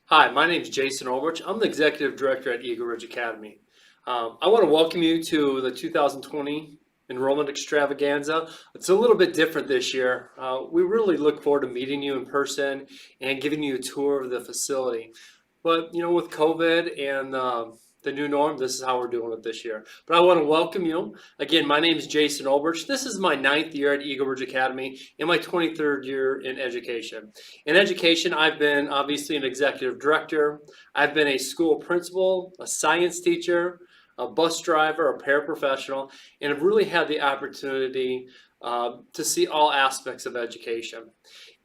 Hi, my name is Jason Ulbrich. I'm the Executive Director at Eagle Ridge Academy. I want to welcome you to the 2020 Enrollment Extravaganza. It's a little bit different this year. We really look forward to meeting you in person and giving you a tour of the facility. But, with COVID and the new norm, this is how we're doing it this year. But I want to welcome you. Again, my name is Jason Ulbrich. This is my 9th year at Eagle Ridge Academy and my 23rd year in education. In education, I've been obviously an executive director. I've been a school principal, a science teacher, a bus driver, a paraprofessional, and I've really had the opportunity to see all aspects of education.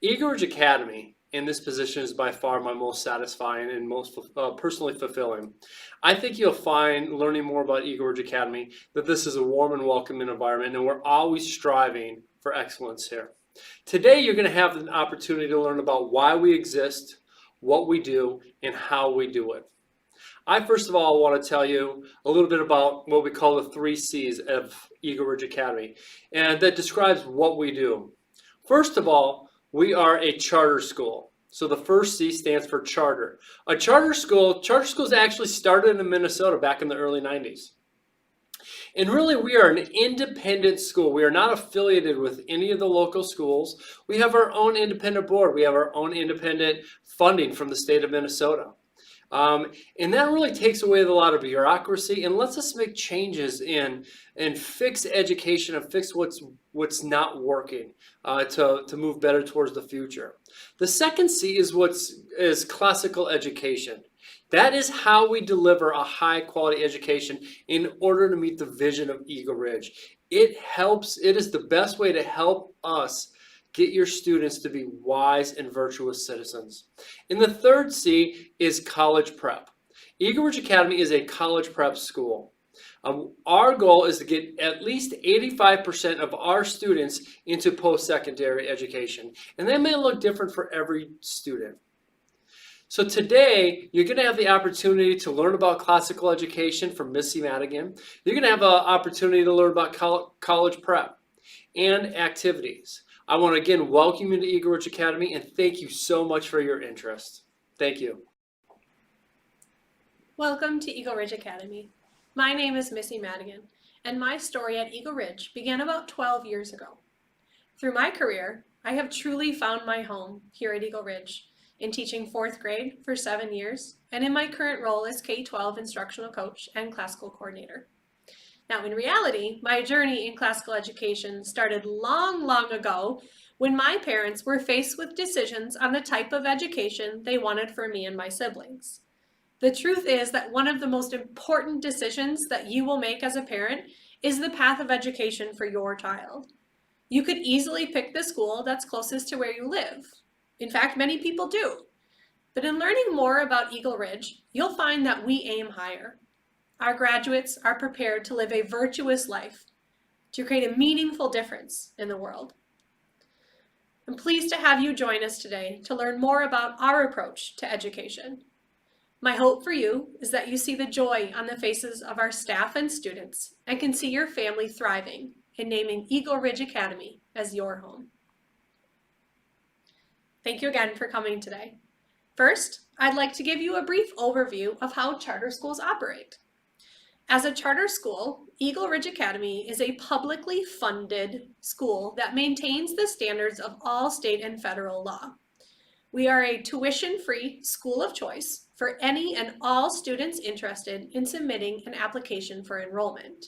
Eagle Ridge Academy in this position is by far my most satisfying and most personally fulfilling. I think you'll find learning more about Eagle Ridge Academy that this is a warm and welcoming environment, and we're always striving for excellence here. Today, you're going to have an opportunity to learn about why we exist, what we do, and how we do it. I first of all want to tell you a little bit about what we call the 3 C's of Eagle Ridge Academy, and that describes what we do. First of all, we are a charter school. So the first C stands for charter. Charter schools actually started in Minnesota back in the early 90s. And really, we are an independent school. We are not affiliated with any of the local schools. We have our own independent board. We have our own independent funding from the state of Minnesota. And that really takes away a lot of bureaucracy and lets us make changes and fix education and fix what's not working to move better towards the future. The second C is classical education. That is how we deliver a high quality education in order to meet the vision of Eagle Ridge. It is the best way to help us get your students to be wise and virtuous citizens. And the third C is college prep. Eagle Ridge Academy is a college prep school. Our goal is to get at least 85% of our students into post-secondary education. And that may look different for every student. So today, you're going to have the opportunity to learn about classical education from Missy Madigan. You're going to have an opportunity to learn about college prep and activities. I want to again welcome you to Eagle Ridge Academy and thank you so much for your interest. Thank you. Welcome to Eagle Ridge Academy. My name is Missy Madigan, and my story at Eagle Ridge began about 12 years ago. Through my career, I have truly found my home here at Eagle Ridge in teaching 4th grade for 7 years, and in my current role as K-12 instructional coach and classical coordinator. Now, in reality, my journey in classical education started long ago when my parents were faced with decisions on the type of education they wanted for me and my siblings. The truth is that one of the most important decisions that you will make as a parent is the path of education for your child. You could easily pick the school that's closest to where you live. In fact, many people do. But in learning more about Eagle Ridge, you'll find that we aim higher. Our graduates are prepared to live a virtuous life, to create a meaningful difference in the world. I'm pleased to have you join us today to learn more about our approach to education. My hope for you is that you see the joy on the faces of our staff and students and can see your family thriving in naming Eagle Ridge Academy as your home. Thank you again for coming today. First, I'd like to give you a brief overview of how charter schools operate. As a charter school, Eagle Ridge Academy is a publicly funded school that maintains the standards of all state and federal law. We are a tuition-free school of choice for any and all students interested in submitting an application for enrollment.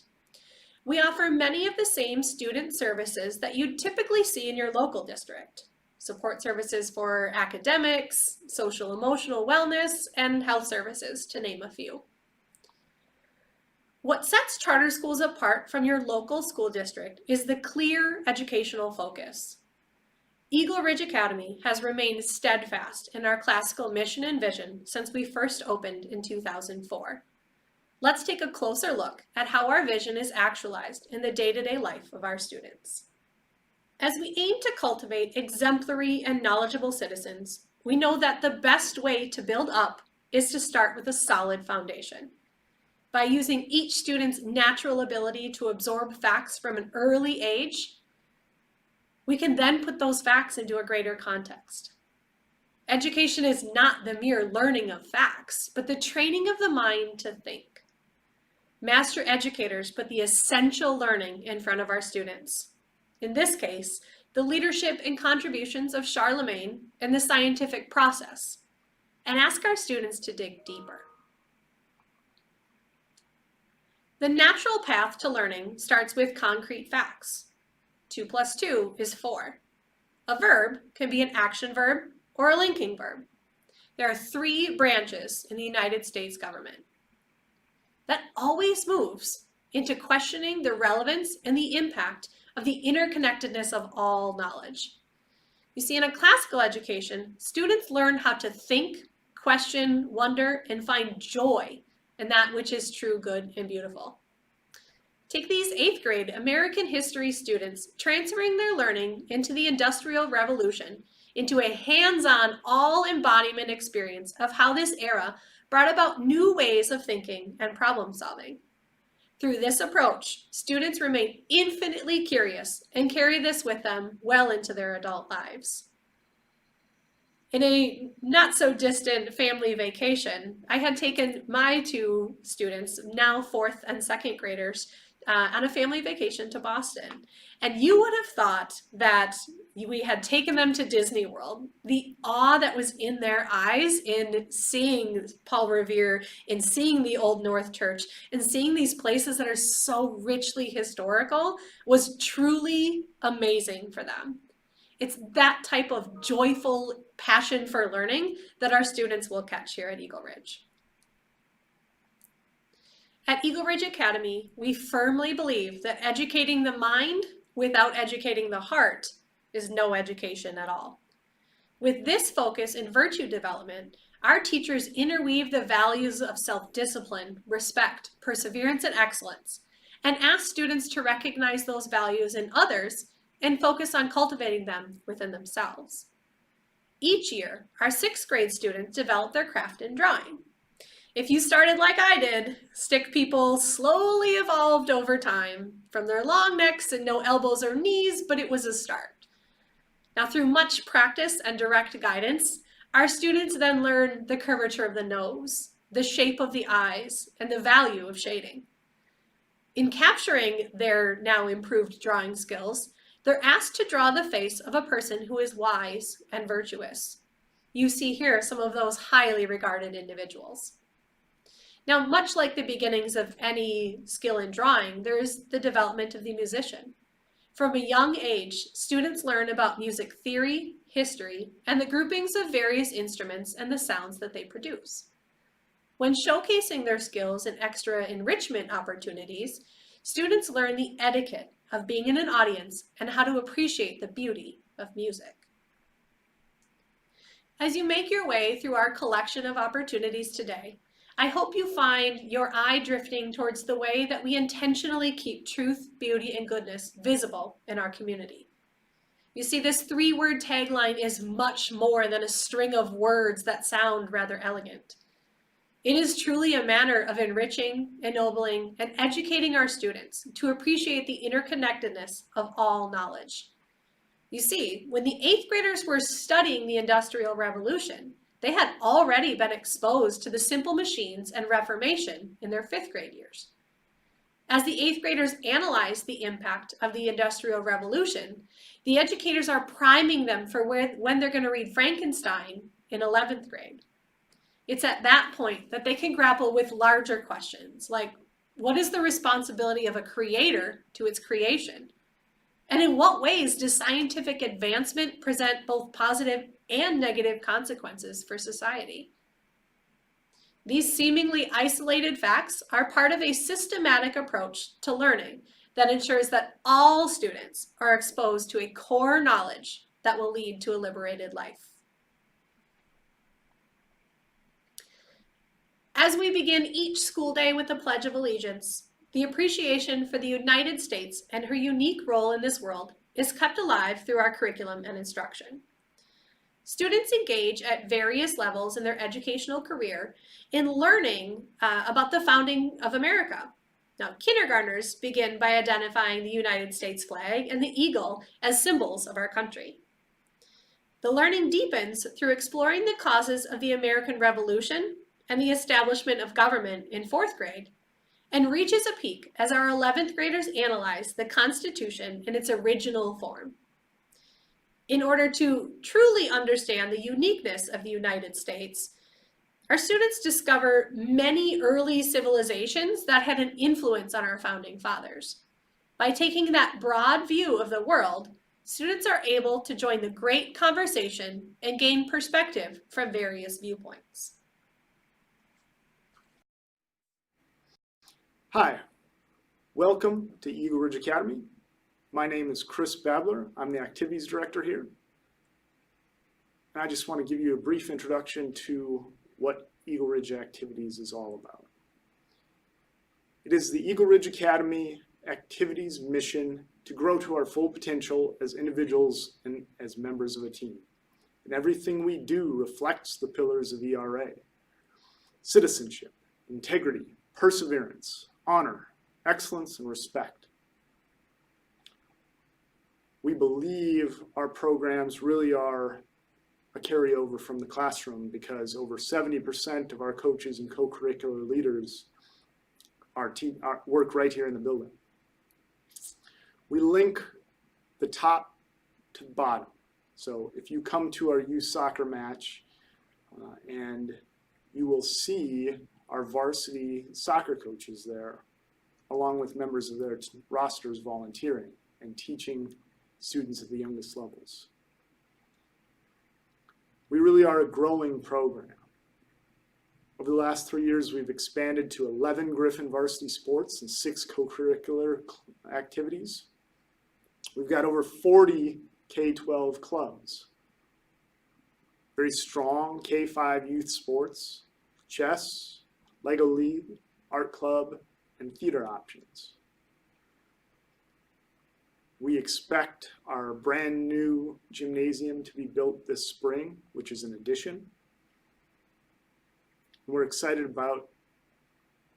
We offer many of the same student services that you'd typically see in your local district. Support services for academics, social emotional wellness, and health services, to name a few. What sets charter schools apart from your local school district is the clear educational focus. Eagle Ridge Academy has remained steadfast in our classical mission and vision since we first opened in 2004. Let's take a closer look at how our vision is actualized in the day-to-day life of our students. As we aim to cultivate exemplary and knowledgeable citizens, we know that the best way to build up is to start with a solid foundation. By using each student's natural ability to absorb facts from an early age, we can then put those facts into a greater context. Education is not the mere learning of facts, but the training of the mind to think. Master educators put the essential learning in front of our students. In this case, the leadership and contributions of Charlemagne and the scientific process, and ask our students to dig deeper. The natural path to learning starts with concrete facts. 2 plus 2 is 4. A verb can be an action verb or a linking verb. There are 3 branches in the United States government. That always moves into questioning the relevance and the impact of the interconnectedness of all knowledge. You see, in a classical education, students learn how to think, question, wonder, and find joy in that which is true, good, and beautiful. Take these 8th grade American history students transferring their learning into the Industrial Revolution into a hands-on, all-embodiment experience of how this era brought about new ways of thinking and problem solving. Through this approach, students remain infinitely curious and carry this with them well into their adult lives. In a not so distant family vacation, I had taken my 2 students, now 4th and 2nd graders, on a family vacation to Boston. And you would have thought that we had taken them to Disney World. The awe that was in their eyes in seeing Paul Revere, in seeing the Old North Church, and seeing these places that are so richly historical was truly amazing for them. It's that type of joyful passion for learning that our students will catch here at Eagle Ridge. At Eagle Ridge Academy, we firmly believe that educating the mind without educating the heart is no education at all. With this focus in virtue development, our teachers interweave the values of self-discipline, respect, perseverance, and excellence, and ask students to recognize those values in others and focus on cultivating them within themselves. Each year, our 6th grade students develop their craft in drawing. If you started like I did, stick people slowly evolved over time from their long necks and no elbows or knees, but it was a start. Now, through much practice and direct guidance, our students then learn the curvature of the nose, the shape of the eyes, and the value of shading. In capturing their now improved drawing skills, they're asked to draw the face of a person who is wise and virtuous. You see here some of those highly regarded individuals. Now, much like the beginnings of any skill in drawing, there is the development of the musician. From a young age, students learn about music theory, history, and the groupings of various instruments and the sounds that they produce. When showcasing their skills in extra enrichment opportunities, students learn the etiquette of being in an audience and how to appreciate the beauty of music. As you make your way through our collection of opportunities today, I hope you find your eye drifting towards the way that we intentionally keep truth, beauty, and goodness visible in our community. You see, this 3-word tagline is much more than a string of words that sound rather elegant. It is truly a manner of enriching, ennobling, and educating our students to appreciate the interconnectedness of all knowledge. You see, when the 8th graders were studying the Industrial Revolution, they had already been exposed to the simple machines and Reformation in their 5th grade years. As the 8th graders analyze the impact of the Industrial Revolution, the educators are priming them for when they're going to read Frankenstein in 11th grade. It's at that point that they can grapple with larger questions like, what is the responsibility of a creator to its creation? And in what ways does scientific advancement present both positive and negative consequences for society? These seemingly isolated facts are part of a systematic approach to learning that ensures that all students are exposed to a core knowledge that will lead to a liberated life. As we begin each school day with the Pledge of Allegiance, the appreciation for the United States and her unique role in this world is kept alive through our curriculum and instruction. Students engage at various levels in their educational career in learning about the founding of America. Now, kindergartners begin by identifying the United States flag and the eagle as symbols of our country. The learning deepens through exploring the causes of the American Revolution and the establishment of government in 4th grade, and reaches a peak as our 11th graders analyze the Constitution in its original form. In order to truly understand the uniqueness of the United States, our students discover many early civilizations that had an influence on our founding fathers. By taking that broad view of the world, students are able to join the great conversation and gain perspective from various viewpoints. Hi, welcome to Eagle Ridge Academy. My name is Kris Babler. I'm the activities director here. And I just want to give you a brief introduction to what Eagle Ridge Activities is all about. It is the Eagle Ridge Academy activities mission to grow to our full potential as individuals and as members of a team. And everything we do reflects the pillars of ERA: citizenship, integrity, perseverance, honor, excellence, and respect. We believe our programs really are a carryover from the classroom because over 70% of our coaches and co-curricular leaders work right here in the building. We link the top to the bottom. So if you come to our youth soccer match and you will see our varsity soccer coaches there, along with members of their rosters volunteering and teaching students at the youngest levels. We really are a growing program. Over the last 3 years, we've expanded to 11 Griffin varsity sports and 6 co-curricular activities. We've got over 40 K-12 clubs. Very strong K-5 youth sports, chess, Lego League, art club, and theater options. We expect our brand new gymnasium to be built this spring, which is an addition. We're excited about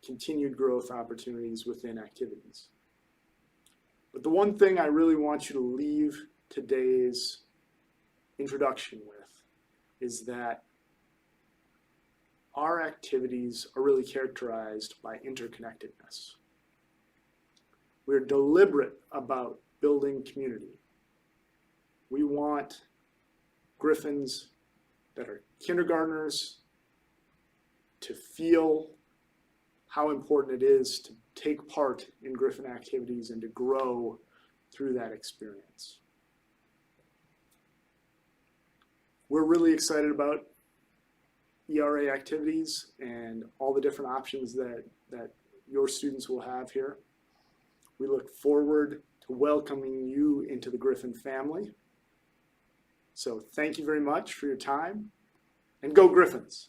continued growth opportunities within activities. But the one thing I really want you to leave today's introduction with is that our activities are really characterized by interconnectedness. We're deliberate about building community. We want Griffins that are kindergartners to feel how important it is to take part in Griffin activities and to grow through that experience. We're really excited about ERA activities and all the different options that your students will have here. We look forward to welcoming you into the Griffin family. So thank you very much for your time, and go Griffins!